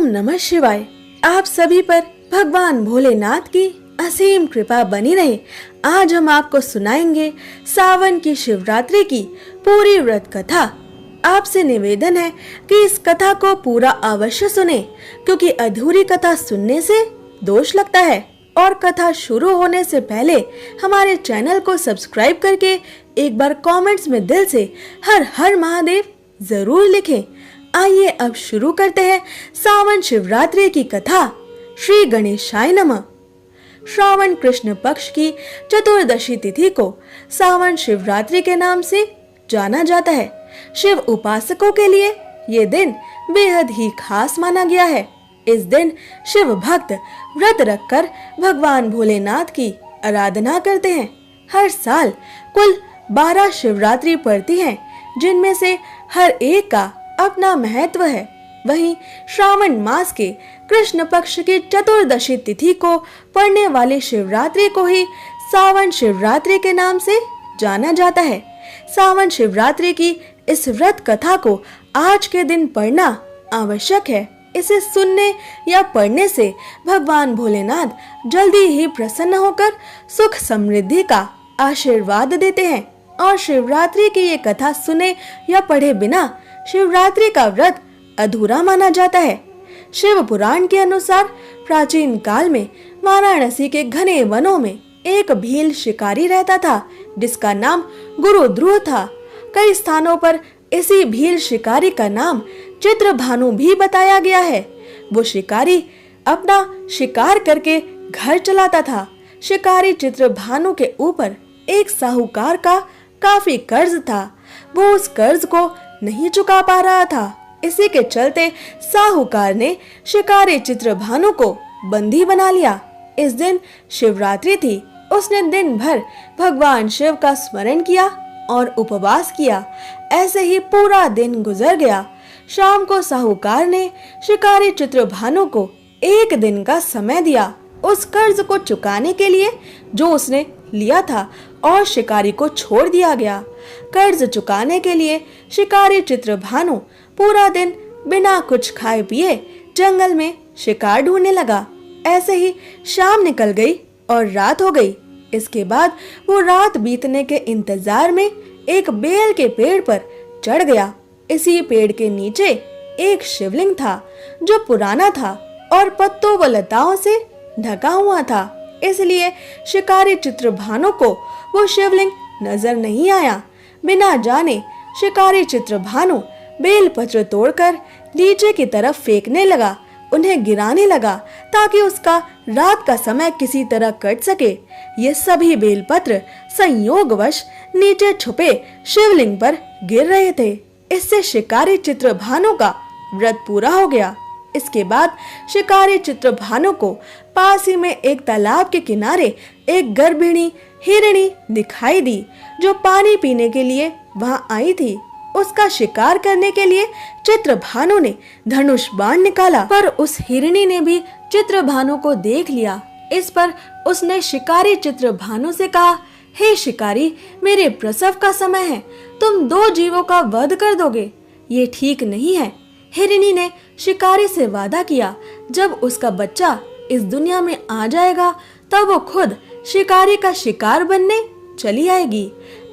नमः शिवाय। आप सभी पर भगवान भोलेनाथ की असीम कृपा बनी रहे। आज हम आपको सुनाएंगे सावन की शिवरात्रि की पूरी व्रत कथा। आपसे निवेदन है कि इस कथा को पूरा अवश्य सुने, क्योंकि अधूरी कथा सुनने से दोष लगता है। और कथा शुरू होने से पहले हमारे चैनल को सब्सक्राइब करके एक बार कमेंट्स में दिल से हर हर महादेव जरूर लिखें। आइए अब शुरू करते हैं सावन शिवरात्रि की कथा। श्री गणेशाय नमः। श्रावण कृष्ण पक्ष की चतुर्दशी तिथि को सावन शिवरात्रि के नाम से जाना जाता है। शिव उपासकों के लिए ये दिन बेहद ही खास माना गया है। इस दिन शिव भक्त व्रत रखकर भगवान भोलेनाथ की आराधना करते हैं। हर साल कुल 12 शिवरात्रि पड़ती हैं, जिनमें से हर एक का अपना महत्व है। वहीं श्रावण मास के कृष्ण पक्ष की चतुर्दशी तिथि को पड़ने वाली शिवरात्रि को ही सावन शिवरात्रि के नाम से जाना जाता है। सावन शिवरात्रि की इस व्रत कथा को आज के दिन पढ़ना आवश्यक है। इसे सुनने या पढ़ने से भगवान भोलेनाथ जल्दी ही प्रसन्न होकर सुख समृद्धि का आशीर्वाद देते हैं। और शिवरात्रि की ये कथा सुने या पढ़े बिना शिवरात्रि का व्रत अधूरा माना जाता है। शिव पुराण के अनुसार प्राचीन काल में वाराणसी के घने वनों में एक भील शिकारी रहता था, जिसका नाम गुरुद्रुह था। कई स्थानों पर इसी भील शिकारी का नाम चित्रभानु भी बताया गया है। वो शिकारी अपना शिकार करके घर चलाता था। शिकारी चित्रभानु के ऊपर एक साहूकार का काफी कर्ज था। वो उस कर्ज को नहीं चुका पा रहा था। इसी के चलते साहूकार ने शिकारी चित्रभानु को बंदी बना लिया। इस दिन शिवरात्रि थी। उसने दिन भर भगवान शिव का स्मरण किया और उपवास किया। ऐसे ही पूरा दिन गुजर गया। शाम को साहूकार ने शिकारी चित्रभानु को 1 दिन का समय दिया उस कर्ज को चुकाने के लिए जो उसने लिया था, और शिकारी को छोड़ दिया गया। कर्ज चुकाने के लिए शिकारी चित्रभानु पूरा दिन बिना कुछ खाए पिए जंगल में शिकार ढूंढने लगा। ऐसे ही शाम निकल गई और रात हो गई। इसके बाद वो रात बीतने के इंतजार में एक बेल के पेड़ पर चढ़ गया। इसी पेड़ के नीचे एक शिवलिंग था, जो पुराना था और पत्तों व लताओं से ढका हुआ था। इसलिए शिकारी चित्रभानु को वो शिवलिंग नजर नहीं आया। बिना जाने शिकारी चित्रभानु बेलपत्र तोड़कर नीचे की तरफ फेंकने लगा, उन्हें गिराने लगा ताकि उसका रात का समय किसी तरह कट सके। ये सभी बेलपत्र संयोगवश नीचे छुपे शिवलिंग पर गिर रहे थे। इससे शिकारी चित्रभानु का व्रत पूरा हो गया। इसके बाद शिकारी चित्रभानु को पास ही में एक तालाब के किनारे एक गर्भिणी हिरणी दिखाई दी, जो पानी पीने के लिए वहां आई थी। उसका शिकार करने के लिए चित्रभानु ने धनुष बाण निकाला, पर उस हिरणी ने भी चित्रभानु को देख लिया। इस पर उसने शिकारी चित्रभानु से कहा, हे शिकारी, मेरे प्रसव का समय है, तुम 2 जीवों का वध कर दोगे, ये ठीक नहीं है। हिरणी ने शिकारी से वादा किया, जब उसका बच्चा इस दुनिया में आ जाएगा तब वो खुद शिकारी का शिकार बनने चली आएगी।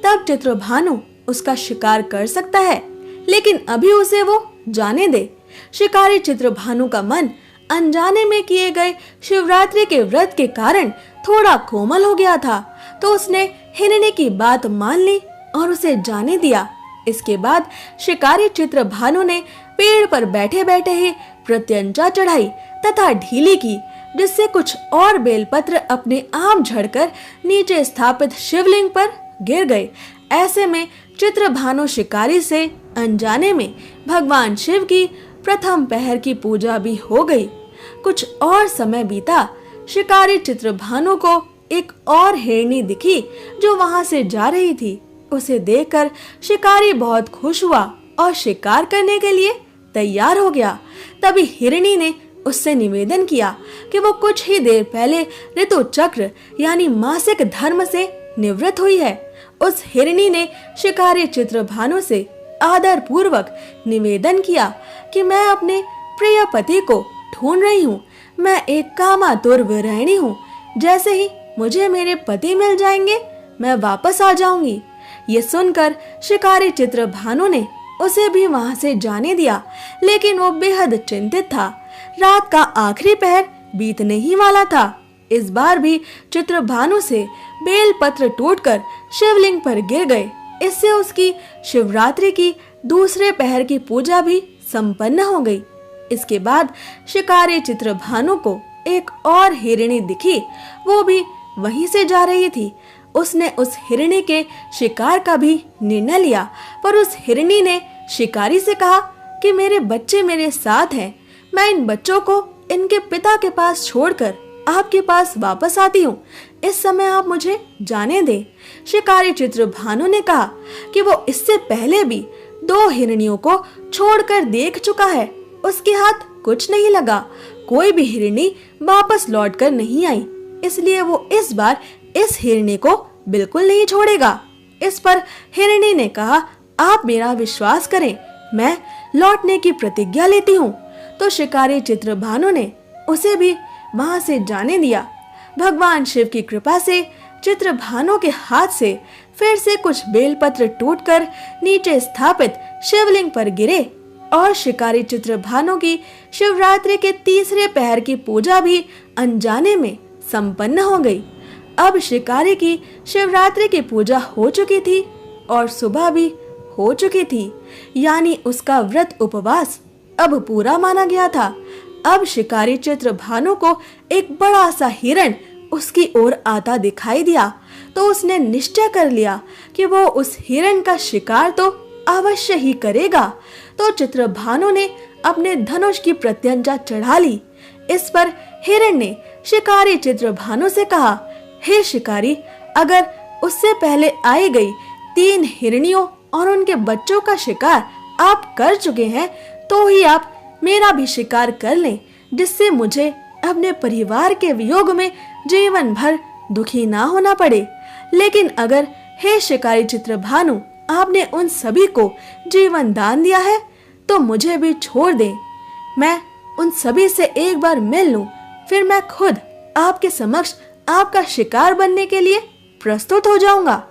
तब चित्रभानु उसका शिकार कर सकता है, लेकिन अभी उसे वो जाने दे। शिकारी चित्रभानु का मन अनजाने में किए गए शिवरात्रि के व्रत के कारण थोड़ा कोमल हो गया था, तो उसने हिरणी की बात मान ली और उसे जाने दिया। इसके बाद शिकारी चित्रभानु ने पेड़ पर बैठे बैठे ही प्रत्यंचा चढ़ाई तथा ढीली की, जिससे कुछ और बेलपत्र अपने आप झड़कर नीचे स्थापित शिवलिंग पर गिर गए। ऐसे में चित्रभानु शिकारी से अनजाने में भगवान शिव की प्रथम पहर की पूजा भी हो गई। कुछ और समय बीता। शिकारी चित्रभानु को एक और हिरणी दिखी, जो वहां से जा रही थी। उसे देखकर शिकारी बहुत खुश हुआ और शिकार करने के लिए तैयार हो गया। तभी हिरणी ने उससे निवेदन किया कि वो कुछ ही देर पहले ऋतु चक्र यानी मासिक धर्म से निवृत्त हुई है। उस हिरणी ने शिकारी चित्रभानु से आदर पूर्वक निवेदन किया कि मैं अपने प्रिय पति को ढूंढ रही हूँ। मैं एक कामातुर विरहिणी हूँ। जैसे ही मुझे मेरे पति मिल जाएंगे मैं वापस आ जाऊंगी। ये सुनकर शिकारी चित्रभानु ने उसे भी वहां से जाने दिया, लेकिन वो बेहद चिंतित था। रात का आखिरी पहर बीतने ही वाला था। इस बार भी चित्रभानु से बेलपत्र टूटकर शिवलिंग पर गिर गए। इससे उसकी शिवरात्रि की दूसरे पहर की पूजा भी संपन्न हो गई। इसके बाद शिकारी चित्रभानु को एक और हिरणी दिखी। वो भी वहीं से जा रही थी। उसने उस हिरणी के शिकार का भी निर्णय लिया, पर उस हिरणी ने शिकारी से कहा कि मेरे बच्चे मेरे साथ हैं। मैं इन बच्चों को इनके पिता के पास छोड़कर आपके पास वापस आती हूँ। इस समय आप मुझे जाने दें। शिकारी चित्रभानु ने कहा कि वो इससे पहले भी 2 हिरनियों को छोड़कर देख चुका है। उसके हाथ कुछ नहीं लगा। कोई भी हिरनी वापस लौटकर नहीं आई, इसलिए वो इस बार इस हिरनी को बिल्कुल नहीं छोड़ेगा। इस पर हिरनी ने कहा, आप मेरा विश्वास करें, मैं लौटने की प्रतिज्ञा लेती हूँ। तो शिकारी चित्रभानु ने उसे भी वहां से जाने दिया। भगवान शिव की कृपा से चित्रभानु के हाथ से फिर से कुछ बेलपत्र टूटकर नीचे स्थापित शिवलिंग पर गिरे और शिकारी चित्रभानु की शिवरात्रि के तीसरे पहर की पूजा भी अनजाने में संपन्न हो गई। अब शिकारी की शिवरात्रि की पूजा हो चुकी थी और सुबह भी हो चुकी थी, यानी उसका व्रत उपवास अब पूरा माना गया था। अब शिकारी चित्रभानु को एक बड़ा सा हिरण उसकी ओर आता दिखाई दिया, तो उसने निश्चय कर लिया कि वो उस हिरण का शिकार तो अवश्य ही करेगा। तो चित्रभानु ने अपने धनुष की प्रत्यंचा चढ़ा ली। इस पर हिरण ने शिकारी चित्रभानु से कहा, हे शिकारी, अगर उससे पहले आई गई 3 हिरनियों और उनके बच्चों का शिकार आप कर चुके हैं, तो ही आप मेरा भी शिकार कर लें, जिससे मुझे अपने परिवार के वियोग में जीवन भर दुखी ना होना पड़े। लेकिन अगर हे शिकारी चित्रभानु, आपने उन सभी को जीवन दान दिया है, तो मुझे भी छोड़ दें। मैं उन सभी से एक बार मिल लूं, फिर मैं खुद आपके समक्ष आपका शिकार बनने के लिए प्रस्तुत हो जाऊंगा।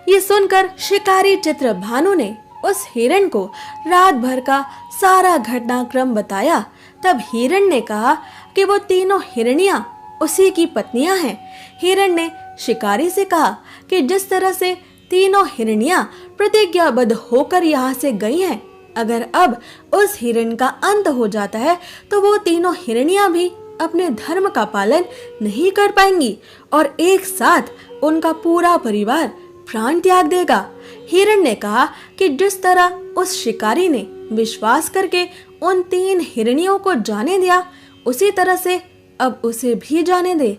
ये सुनकर शिकारी चित्रभानु ने उस हिरण को रात भर का सारा घटनाक्रम बताया। तब हिरण ने कहा कि वो तीनों हिरनियां उसी की पत्नियां हैं। हिरण ने शिकारी से कहा कि जिस तरह से तीनों हिरनियां प्रतिज्ञाबद्ध होकर यहाँ से गई हैं, अगर अब उस हिरण का अंत हो जाता है तो वो तीनों हिरनियां भी अपने धर्म का पालन नहीं कर पाएंगी और एक साथ उनका पूरा परिवार प्राण त्याग देगा। हिरण ने कहा कि जिस तरह उस शिकारी ने विश्वास करके उन 3 हिरनियों को जाने दिया, उसी तरह से अब उसे भी जाने दे।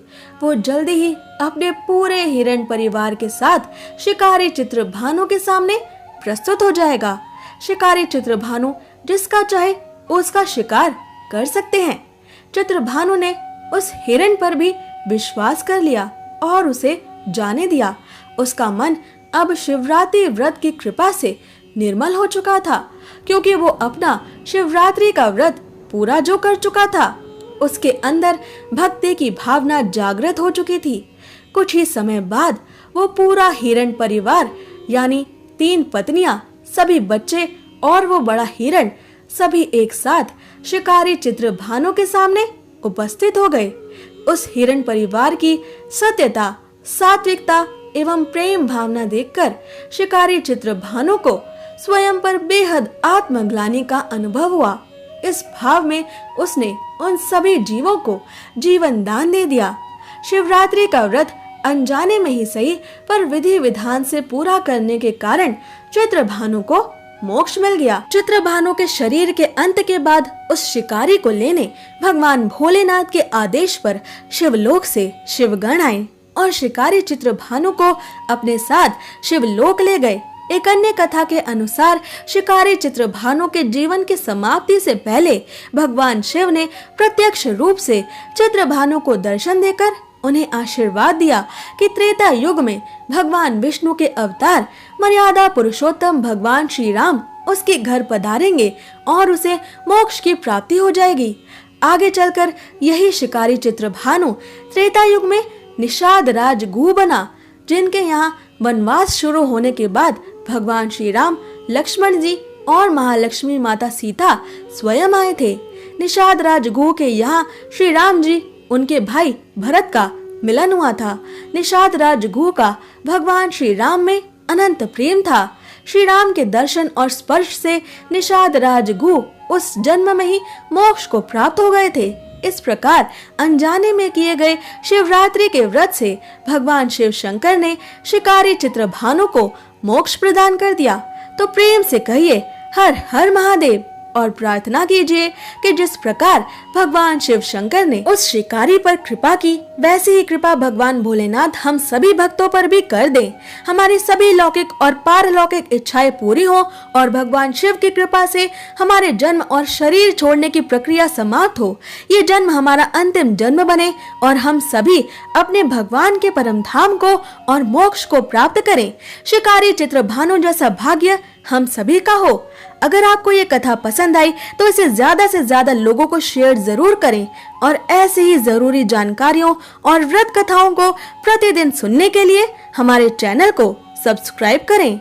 वो जल्दी ही अपने पूरे हिरण परिवार के साथ शिकारी चित्रभानु के सामने प्रस्तुत हो जाएगा। शिकारी चित्रभानु जिसका चाहे उसका शिकार कर सकते हैं। चित्रभानु ने उस हिरण पर भी विश्वास कर लिया और उसे जाने दिया। उसका मन अब शिवरात्रि व्रत की कृपा से निर्मल हो चुका था, क्योंकि वो अपना शिवरात्रि का व्रत पूरा जो कर चुका था, उसके अंदर भक्ति की भावना जागृत हो चुकी थी। कुछ ही समय बाद वो पूरा हिरण परिवार यानी 3 पत्नियां, सभी बच्चे और वो बड़ा हिरण सभी एक साथ शिकारी चित्रभानु के सामने उपस्थित हो गए। उस हिरण परिवार की सत्यता, सात्विकता एवं प्रेम भावना देखकर शिकारी चित्रभानु को स्वयं पर बेहद आत्मग्लानि का अनुभव हुआ। इस भाव में उसने उन सभी जीवों को जीवन दान दे दिया। शिवरात्रि का व्रत अनजाने में ही सही, पर विधि विधान से पूरा करने के कारण चित्रभानु को मोक्ष मिल गया। चित्रभानु के शरीर के अंत के बाद उस शिकारी को लेने भगवान भोलेनाथ के आदेश पर शिवलोक से शिवगण आए और शिकारी चित्रभानु को अपने साथ शिवलोक ले गए। एक अन्य कथा के अनुसार शिकारी चित्रभानु के जीवन की समाप्ति से पहले भगवान शिव ने प्रत्यक्ष रूप से चित्रभानु को दर्शन देकर उन्हें आशीर्वाद दिया कि त्रेता युग में भगवान विष्णु के अवतार मर्यादा पुरुषोत्तम भगवान श्री राम उसके घर पधारेंगे और उसे मोक्ष की प्राप्ति हो जाएगी। आगे चलकर यही शिकारी चित्रभानु त्रेता युग में निषाद राज गु बना, जिनके यहाँ वनवास शुरू होने के बाद भगवान श्री राम, लक्ष्मण जी और महालक्ष्मी माता सीता स्वयं आए थे। निषाद राज गु के यहाँ श्री राम जी उनके भाई भरत का मिलन हुआ था। निषाद राज गु का भगवान श्री राम में अनंत प्रेम था। श्री राम के दर्शन और स्पर्श से निषाद राज गु उस जन्म में ही मोक्ष को प्राप्त हो गए थे। इस प्रकार अनजाने में किए गए शिवरात्रि के व्रत से भगवान शिव शंकर ने शिकारी चित्रभानु को मोक्ष प्रदान कर दिया। तो प्रेम से कहिए हर हर महादेव और प्रार्थना कीजिए कि जिस प्रकार भगवान शिव शंकर ने उस शिकारी पर कृपा की, वैसी ही कृपा भगवान भोलेनाथ हम सभी भक्तों पर भी कर दें। हमारी सभी लौकिक और पारलौकिक इच्छाएं पूरी हो और भगवान शिव की कृपा से हमारे जन्म और शरीर छोड़ने की प्रक्रिया समाप्त हो। ये जन्म हमारा अंतिम जन्म बने और हम सभी अपने भगवान के परम धाम को और मोक्ष को प्राप्त करें। शिकारी चित्रभानु जैसा भाग्य हम सभी का हो। अगर आपको ये कथा पसंद आई तो इसे ज्यादा से ज्यादा लोगों को शेयर जरूर करें और ऐसे ही जरूरी जानकारियों और व्रत कथाओं को प्रतिदिन सुनने के लिए हमारे चैनल को सब्सक्राइब करें।